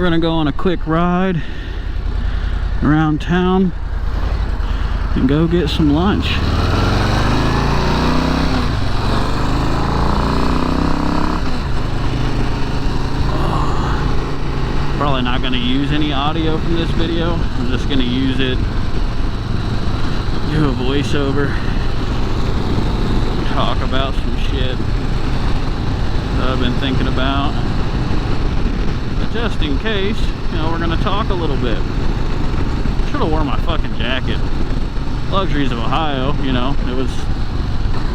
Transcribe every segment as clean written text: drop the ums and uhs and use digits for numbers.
gonna go on a quick ride around town and go get some lunch. Probably not gonna use any audio from this video. I'm just gonna use it, do a voiceover, talk about some shit that I've been thinking about. But just in case, you know, we're gonna talk a little bit. Should have worn my fucking jacket. Luxuries of Ohio, you know, it was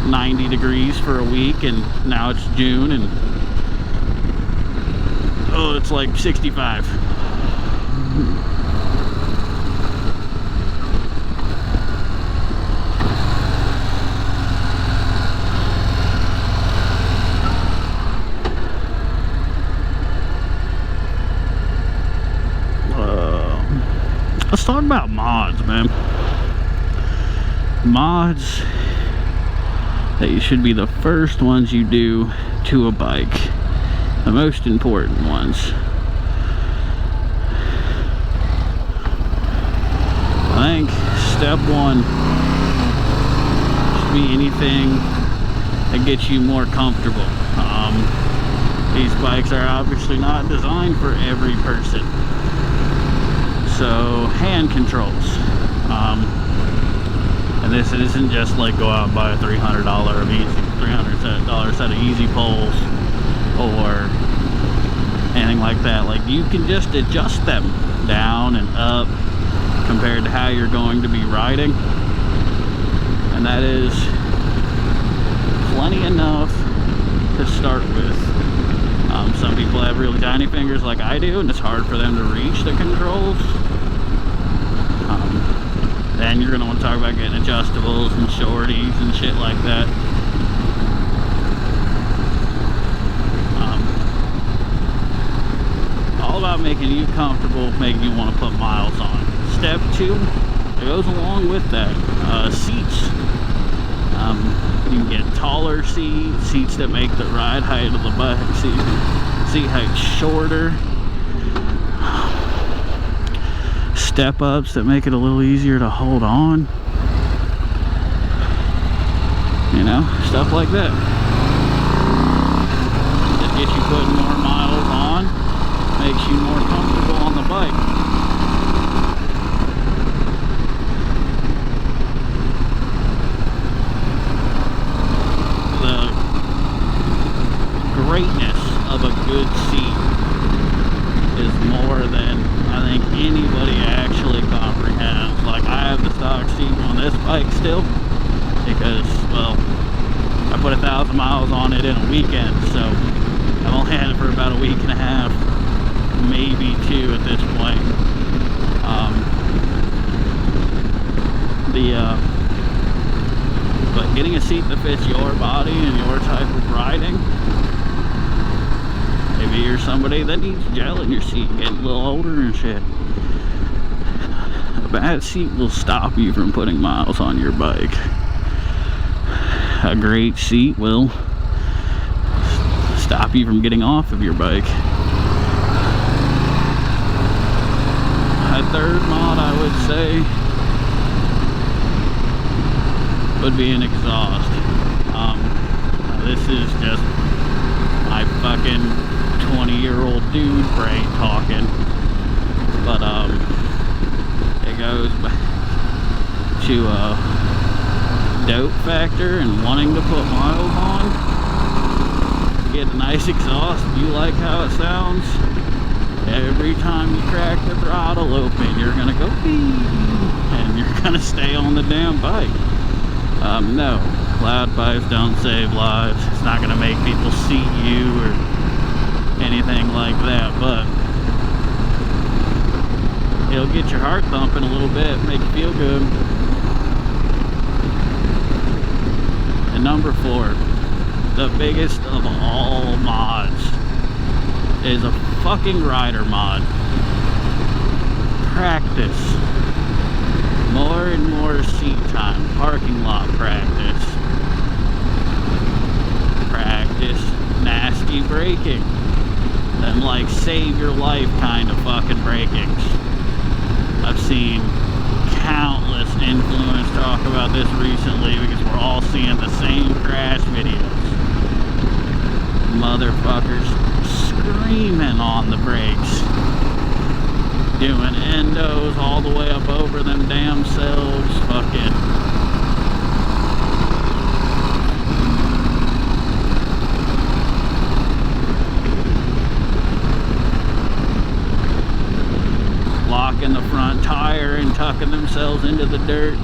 90 degrees for a week and now it's June and oh, it's like 65. Let's talk about mods, man. Mods that you should be the first ones you do to a bike. The most important ones. I think step one should be anything that gets you more comfortable. These bikes are obviously not designed for every person. So hand controls, and this isn't just like go out and buy a $300 set of easy poles or anything like that. Like, you can just adjust them down and up compared to how you're going to be riding, and that is plenty enough to start with. Some people have really tiny fingers like I do, and it's hard for them to reach the controls. Then you're going to want to talk about getting adjustables and shorties and shit like that. All about making you comfortable, making you want to put miles on. Step two, it goes along with that. Seats. You can get taller seats that make the ride height of the bike, seat height shorter. Step ups that make it a little easier to hold on. You know, stuff like that. Just gets you putting more miles on, makes you more comfortable on the bike. The greatness of a good seat is more than I think anybody actually comprehends. Like, I have the stock seat on this bike still because, well, I put 1,000 miles on it in a weekend, so I've only had it for about a week and a half, maybe 2 at this point. But getting a seat that fits your body and your type of riding. Maybe you're somebody that needs gel in your seat, getting a little older and shit. A bad seat will stop you from putting miles on your bike. A great seat will stop you from getting off of your bike. A third mod, I would say, would be an exhaust. This is just my fucking 20-year-old dude brain talking, but it goes back to dope factor and wanting to put miles on. Get a nice exhaust. If you like how it sounds, every time you crack the throttle open, you're gonna go beep, and you're gonna stay on the damn bike. No, loud pipes don't save lives. It's not gonna make people see you or anything like that, but it'll get your heart thumping a little bit, make you feel good. And number 4, the biggest of all mods is a fucking rider mod. Practice. More and more seat time, parking lot practice. Practice nasty braking. than like save your life kind of fucking breakings. I've seen countless influencers talk about this recently because we're all seeing the same crash videos. Motherfuckers screaming on the brakes, doing endos all the way up over them damn selves, fucking locking the front tire and tucking themselves into the dirt.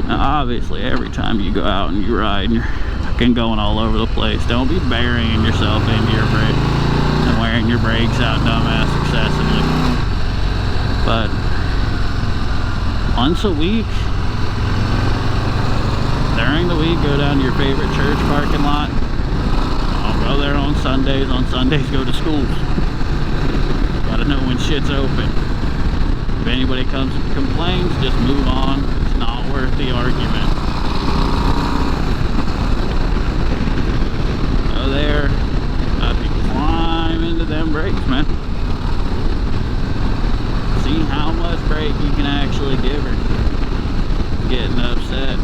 Now obviously every time you go out and you ride, you're fucking going all over the place. Don't be burying yourself into your brake and wearing your brakes out dumbass excessively. But once a week, during the week, go down to your favorite church parking lot. I'll go there on Sundays. On Sundays, go to schools. Gotta know when shit's open. If anybody comes and complains, just move on. It's not worth the argument. Go there. Have to climb into them brakes, man. See how much brake you can actually give her. Getting upset.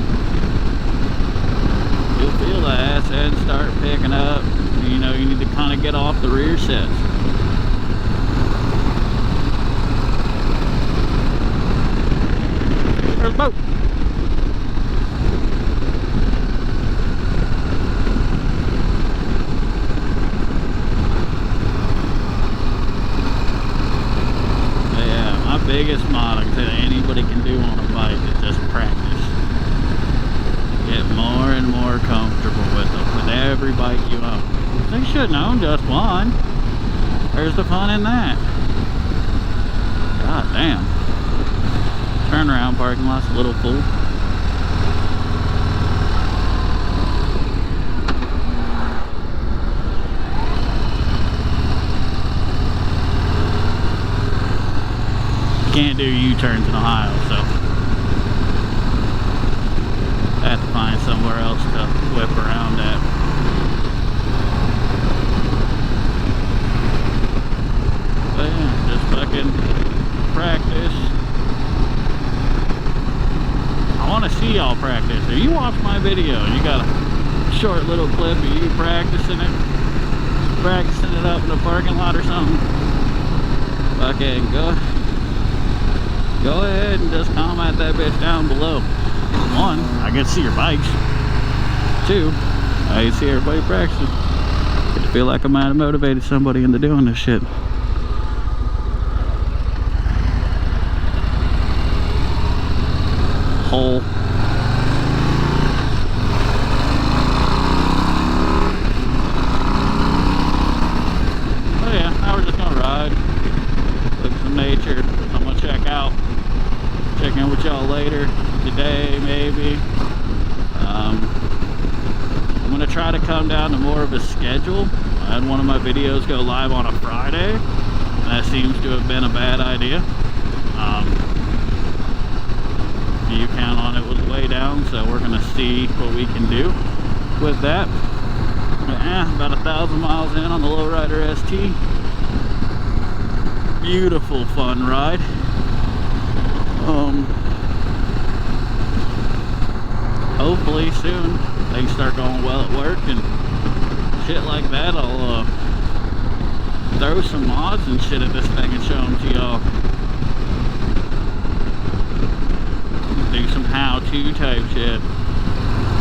You'll feel the ass end start picking up. You know, you need to kind of get off the rear sets. There's a boat. But yeah, my biggest motto that anybody can do on a bike is just practice. Get more and more comfortable with them, with every bike you own. They shouldn't own just one. Where's the fun in that? God damn. Turnaround parking lot's a little full. You can't do U-turns in Ohio, so I have to find somewhere else to whip around at. But yeah, just fucking practice. I want to see y'all practice. If you watch my video and you got a short little clip of you practicing it up in a parking lot or something, fucking go ahead and just comment that bitch down below. One, I get to see your bikes. Two, I get to see everybody practicing. Get to feel like I might have motivated somebody into doing this shit. Hole. Oh yeah, now we're just gonna ride. Look at some nature. I'm gonna check in with y'all later today, maybe. I'm gonna try to come down to more of a schedule. I had one of my videos go live on a Friday. That seems to have been a bad idea. View count on it was way down, so we're gonna see what we can do with that. About 1,000 miles in on the Lowrider ST. Beautiful fun ride. Hopefully soon things start going well at work and shit like that. I'll throw some mods and shit at this thing and show them to y'all. Do some how-to type shit.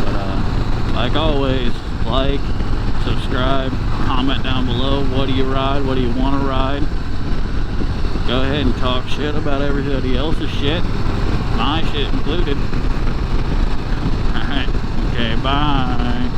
But like always, like, subscribe, comment down below. What do you ride? What do you want to ride? Go ahead and talk shit about everybody else's shit, my shit included. Alright, okay, bye.